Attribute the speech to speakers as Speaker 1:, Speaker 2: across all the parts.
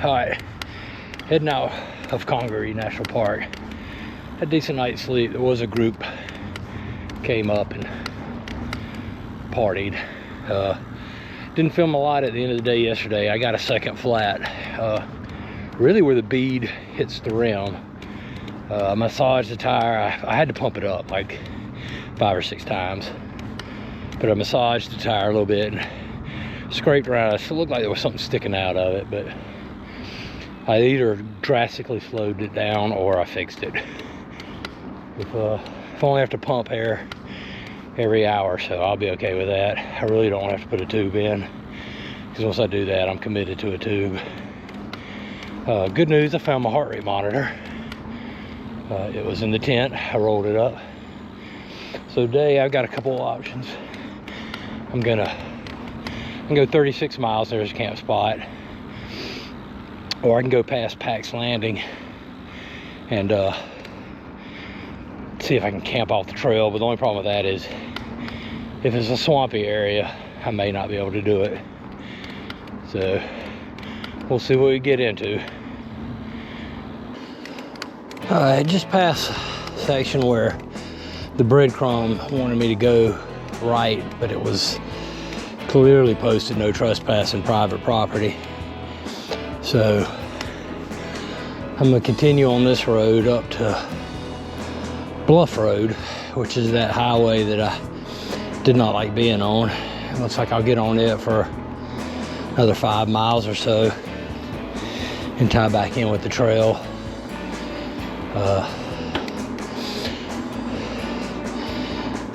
Speaker 1: All right, heading out of Congaree National Park. Had a decent night's sleep. There was a group came up and partied. Didn't film a lot at the end of the day yesterday. I got a second flat, really where the bead hits the rim. I massaged the tire. I had to pump it up like 5 or 6 times, but I massaged the tire a little bit and scraped around it. It looked like there was something sticking out of it, but I either drastically slowed it down or I fixed it. If I only have to pump air every hour, so I'll be okay with that. I really don't have to put a tube in, because once I do that, I'm committed to a tube. Good news, I found my heart rate monitor. It was in the tent. I rolled it up. So today I've got a couple of options. I'm gonna go 36 miles. There's a camp spot, or I can go past Pack's Landing and see if I can camp off the trail. But the only problem with that is if it's a swampy area, I may not be able to do it. So we'll see what we get into. I just passed a section where the breadcrumb wanted me to go right, but it was clearly posted no trespassing private property. So I'm gonna continue on this road up to Bluff Road, which is that highway that I did not like being on. It looks like I'll get on it for another 5 miles or so and tie back in with the trail.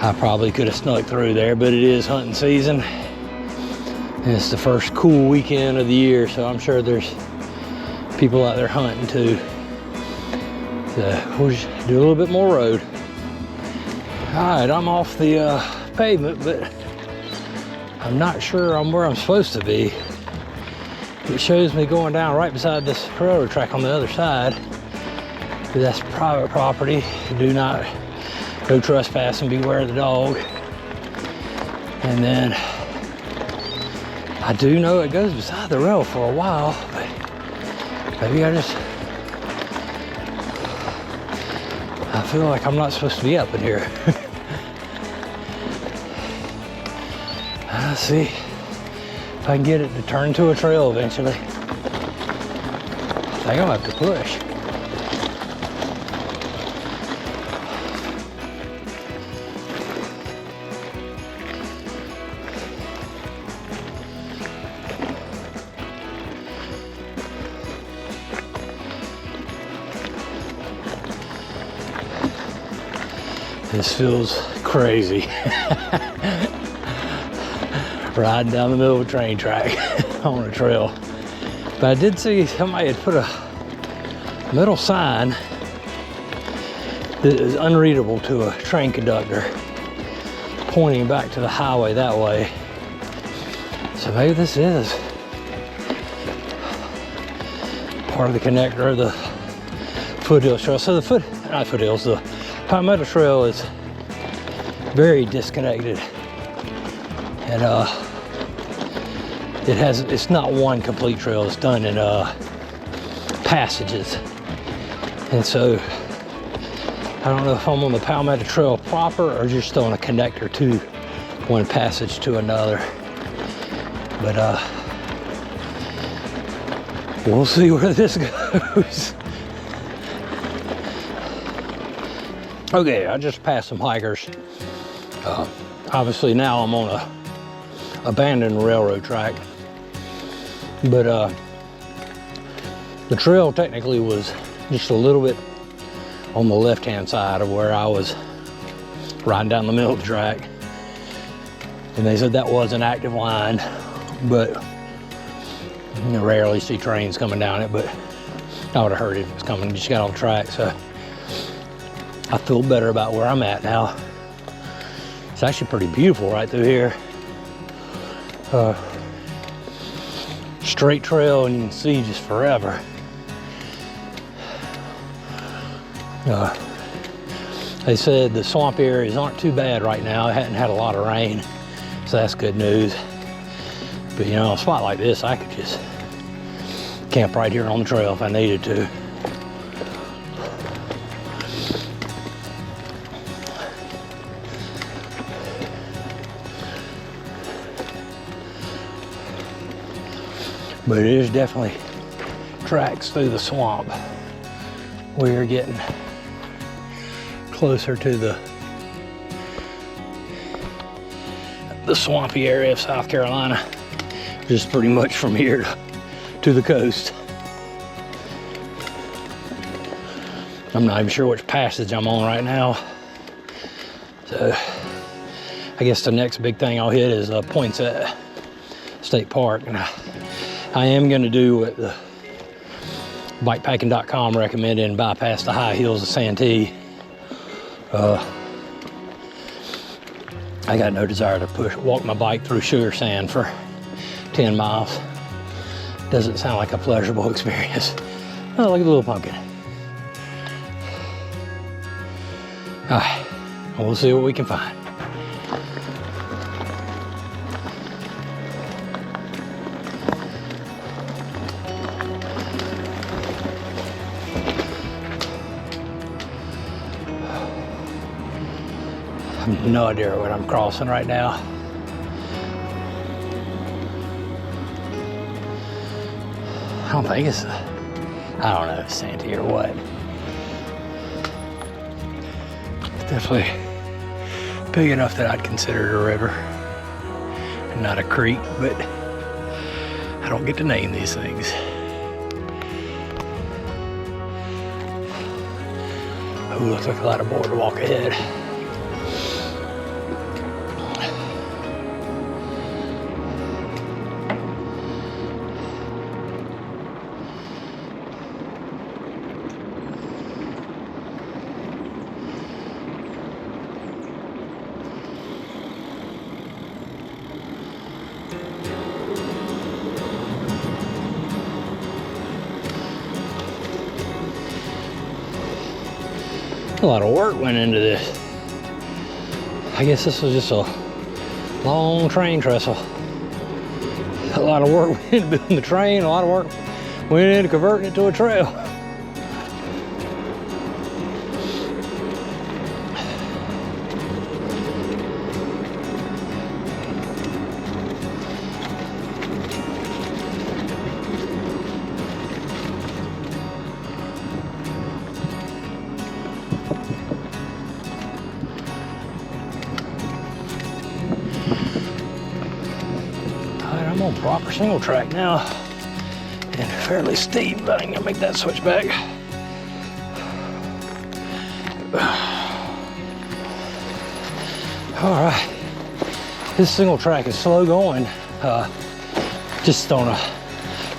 Speaker 1: I probably could have snuck through there, but it is hunting season. And it's the first cool weekend of the year, so I'm sure there's people out there hunting too. So we'll just do a little bit more road. All right, I'm off the pavement, but I'm not sure I'm where I'm supposed to be. It shows me going down right beside this railroad track on the other side. That's private property. Do not go trespassing, beware of the dog. And then I do know it goes beside the rail for a while, but maybe I feel like I'm not supposed to be up in here. Let's see if I can get it to turn into a trail eventually. I think I'll have to push. This feels crazy. Riding down the middle of a train track on a trail. But I did see somebody had put a metal sign that is unreadable to a train conductor, pointing back to the highway that way. So maybe this is part of the connector of the foothills trail. So the Palmetto Trail is very disconnected, and it's not one complete trail. It's done in passages, and so I don't know if I'm on the Palmetto Trail proper or just on a connector to one passage to another, but we'll see where this goes. Okay, I just passed some hikers. Obviously now I'm on a abandoned railroad track, but the trail technically was just a little bit on the left-hand side of where I was riding down the middle of the track. And they said that was an active line, but you rarely see trains coming down it, but I would have heard it if it was coming. Just got on the track, so I feel better about where I'm at now. It's actually pretty beautiful right through here. Straight trail, and you can see just forever. They said the swamp areas aren't too bad right now. It hadn't had a lot of rain, so that's good news. But you know, a spot like this, I could just camp right here on the trail if I needed to. But it is definitely tracks through the swamp. We're getting closer to the swampy area of South Carolina, just pretty much from here to the coast. I'm not even sure which passage I'm on right now. So I guess the next big thing I'll hit is Poinsett State Park. And I am going to do what the Bikepacking.com recommended and bypass the high hills of Santee. I got no desire to walk my bike through sugar sand for 10 miles. Doesn't sound like a pleasurable experience. Oh, look at the little pumpkin. All right, we'll see what we can find. I have no idea what I'm crossing right now. I don't think it's, I don't know if it's Santee or what. It's definitely big enough that I'd consider it a river and not a creek, but I don't get to name these things. Ooh, looks like a lot of boardwalk ahead. A lot of work went into this. I guess this was just a long train trestle. A lot of work went into building the train, a lot of work went into converting it to a trail. I'm on proper single track now and fairly steep, but I'm gonna make that switch back. All right, this single track is slow going, just on a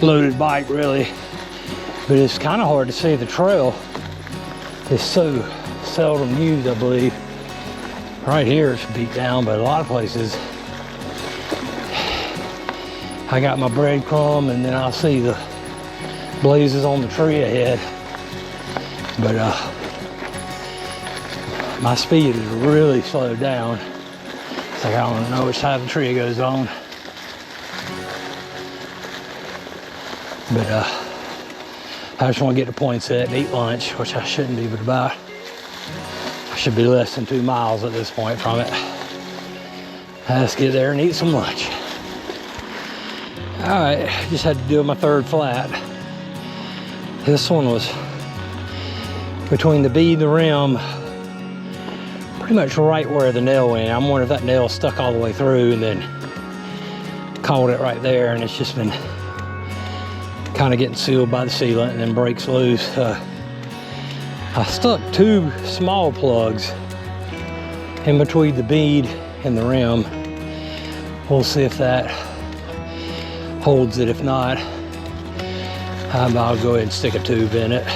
Speaker 1: loaded bike really, but it's kind of hard to see. The trail is so seldom used, I believe. Right here it's beat down, but a lot of places I got my breadcrumb and then I'll see the blazes on the tree ahead. But my speed is really slowed down. It's like I don't know which side of the tree it goes on. But I just want to get to Poinsett and eat lunch, which I shouldn't be, but I should be less than 2 miles at this point from it. Let's get there and eat some lunch. All right, just had to do my third flat. This one was between the bead and the rim, pretty much right where the nail went. I'm wondering if that nail stuck all the way through and then caught it right there, and it's just been kind of getting sealed by the sealant and then breaks loose. I stuck 2 small plugs in between the bead and the rim. We'll see if that holds it. If not, I'll go ahead and stick a tube in it.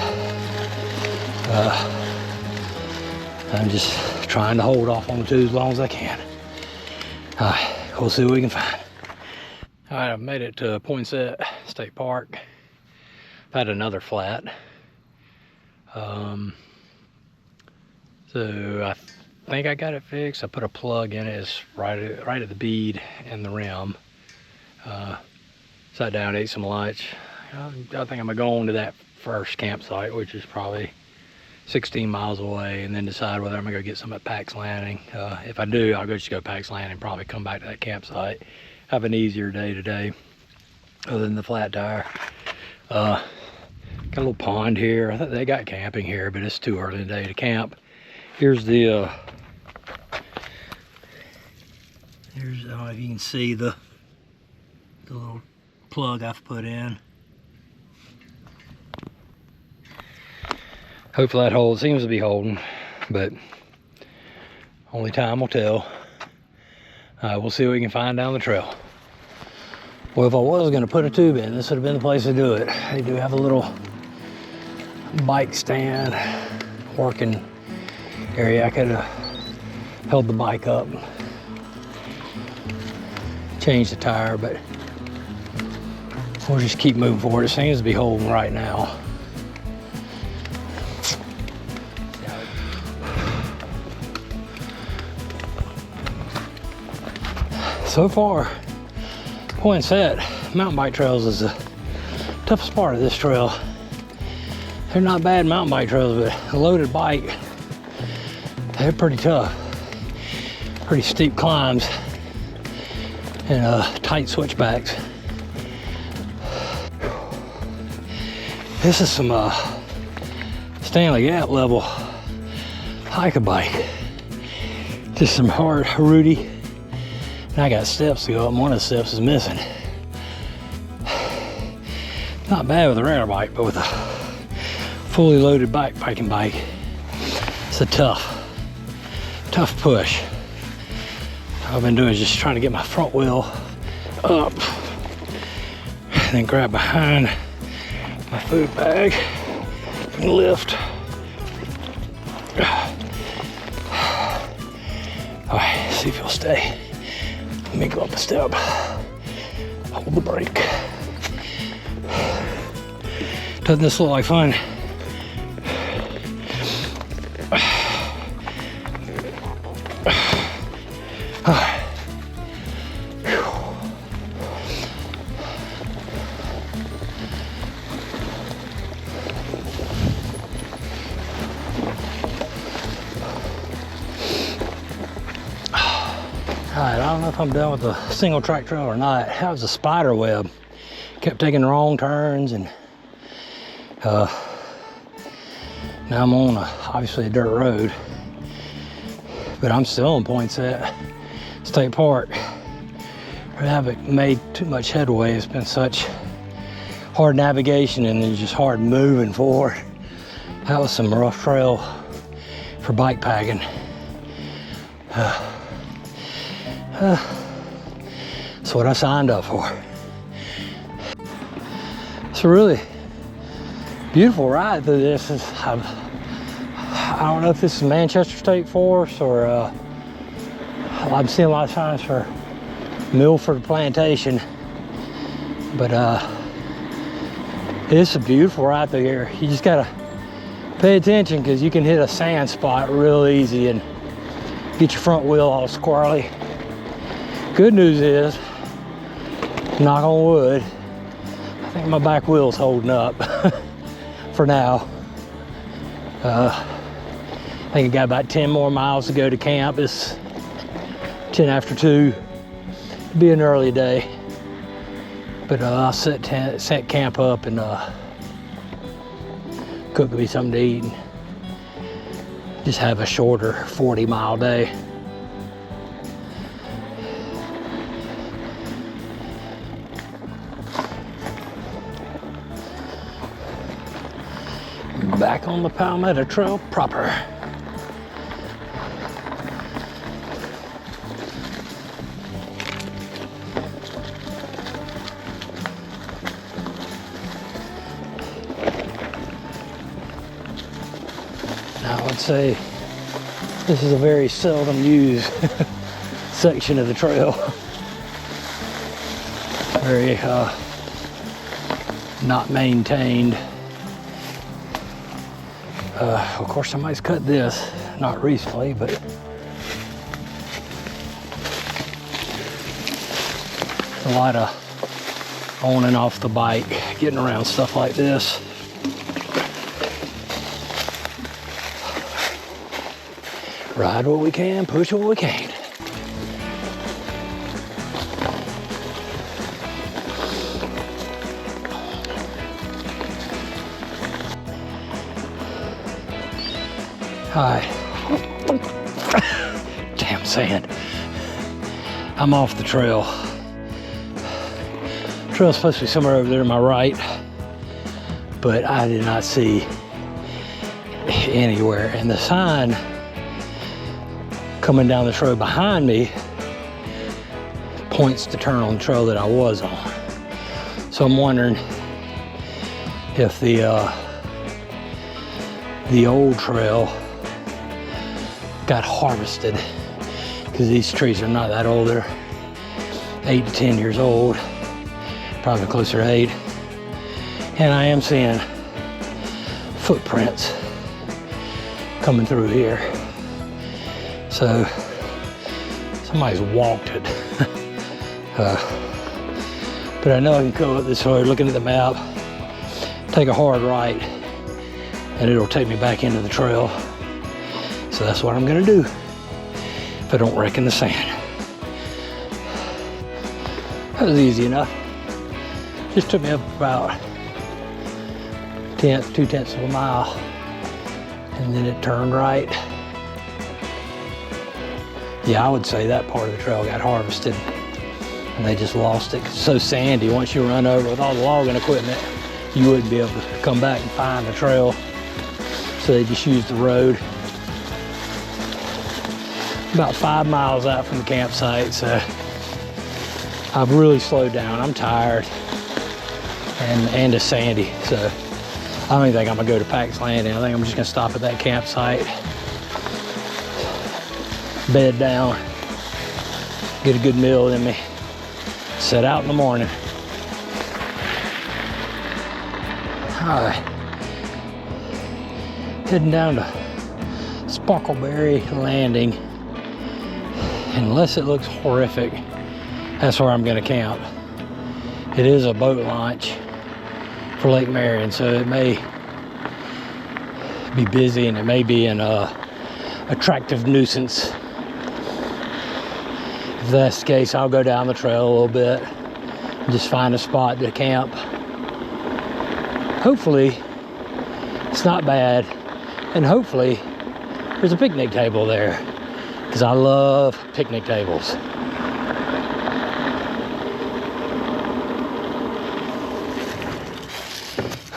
Speaker 1: I'm just trying to hold off on the tube as long as I can. All right, we'll see what we can find. All right, I've made it to Poinsett State Park. I've had another flat. So I think I got it fixed. I put a plug in it. It's right at the bead and the rim. Sat down, ate some lunch, I think I'm gonna go on to that first campsite, which is probably 16 miles away, and then decide whether I'm gonna go get some at Pax Landing. If I do, I'll just go Pax Landing and probably come back to that campsite. Have an easier day today, other than the flat tire. Got a little pond here. I thought they got camping here, but it's too early in the day to camp. Here's the, I don't know if you can see the little plug I've put in. Hopefully that holds. Seems to be holding, but only time will tell. We'll see what we can find down the trail. Well, if I was gonna put a tube in, this would have been the place to do it. They do have a little bike stand, working area. I could have held the bike up, changed the tire, but we'll just keep moving forward. It seems to be holding right now. So far, point set, mountain bike trails is the toughest part of this trail. They're not bad mountain bike trails, but a loaded bike, they're pretty tough. Pretty steep climbs and tight switchbacks. This is some Stanley Gap level hiker bike. Just some hard, rooty. And I got steps to go up, and one of the steps is missing. Not bad with a regular bike, but with a fully loaded biking bike, it's a tough push. All I've been doing is just trying to get my front wheel up, and then grab behind my food bag and lift. All right, see if he'll stay. Let me go up a step. Hold the brake. Doesn't this look like fun? Alright, I don't know if I'm done with the single track trail or not. That was a spider web. Kept taking wrong turns, and now I'm on obviously a dirt road, but I'm still on Poinsett State Park. I haven't made too much headway. It's been such hard navigation and then just hard moving forward. That was some rough trail for bike packing. That's what I signed up for. It's a really beautiful ride through this. I don't know if this is Manchester State Forest or I'm seeing a lot of signs for Milford Plantation, but it's a beautiful ride through here. You just gotta pay attention because you can hit a sand spot real easy and get your front wheel all squirrely. Good news is, knock on wood, I think my back wheel's holding up for now. I think I got about 10 more miles to go to camp. It's 10 after 2. It'll be an early day, but I'll set camp up and cook me something to eat and just have a shorter 40-mile day. Back on the Palmetto Trail proper. Now I would say this is a very seldom used section of the trail. Very not maintained. Of course, somebody's cut this, not recently, but a lot of on and off the bike, getting around stuff like this. Ride what we can, push what we can. Hi. Damn sand. I'm off the trail. Trail's supposed to be somewhere over there to my right, but I did not see anywhere. And the sign coming down this road behind me points to turn on the trail that I was on. So I'm wondering if the old trail got harvested, because these trees are not that old. They're 8 to 10 years old, probably closer to 8. And I am seeing footprints coming through here. So somebody's walked it. But I know I can go up this way, looking at the map, take a hard right, and it'll take me back into the trail. So that's what I'm gonna do if I don't wreck in the sand. That was easy enough. Just took me up about 2/10 of a mile, and then it turned right. Yeah, I would say that part of the trail got harvested and they just lost it. It's so sandy. Once you run over with all the logging equipment, you wouldn't be able to come back and find the trail. So they just used the road. About 5 miles out from the campsite, so I've really slowed down. I'm tired and it's sandy, so I don't even think I'm gonna go to Pack's Landing. I think I'm just gonna stop at that campsite, bed down, get a good meal in me, set out in the morning. All right, heading down to Sparkleberry Landing. Unless it looks horrific, that's where I'm gonna camp. It is a boat launch for Lake Marion, so it may be busy and it may be an attractive nuisance. If that's the case, I'll go down the trail a little bit and just find a spot to camp. Hopefully it's not bad, and hopefully there's a picnic table there, because I love picnic tables.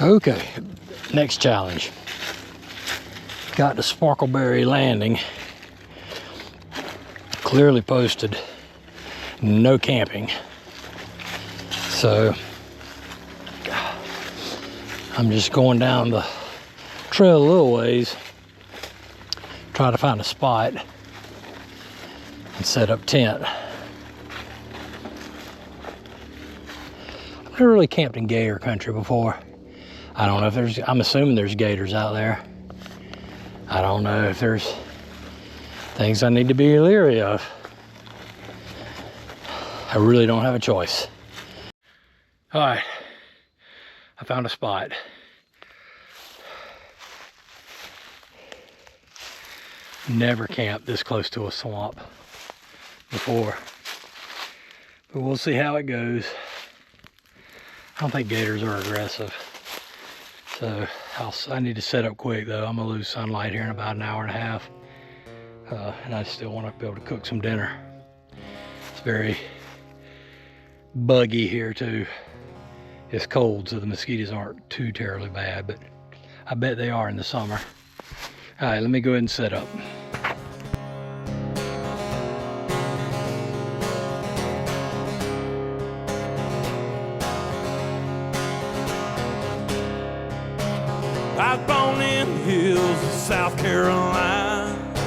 Speaker 1: Okay, next challenge. Got to Sparkleberry Landing. Clearly posted no camping. So I'm just going down the trail a little ways, try to find a spot and set up tent. I've never really camped in gator country before. I don't know if there's, I'm assuming there's gators out there. I don't know if there's things I need to be leery of. I really don't have a choice. All right, I found a spot. Never camped this close to a swamp before, but we'll see how it goes. I don't think gators are aggressive, so I need to set up quick though. I'm gonna lose sunlight here in about an hour and a half, and I still want to be able to cook some dinner. It's very buggy here too. It's cold, so the mosquitoes aren't too terribly bad, but I bet they are in the summer. All right, let me go ahead and set up.
Speaker 2: I was born in the hills of South Carolina.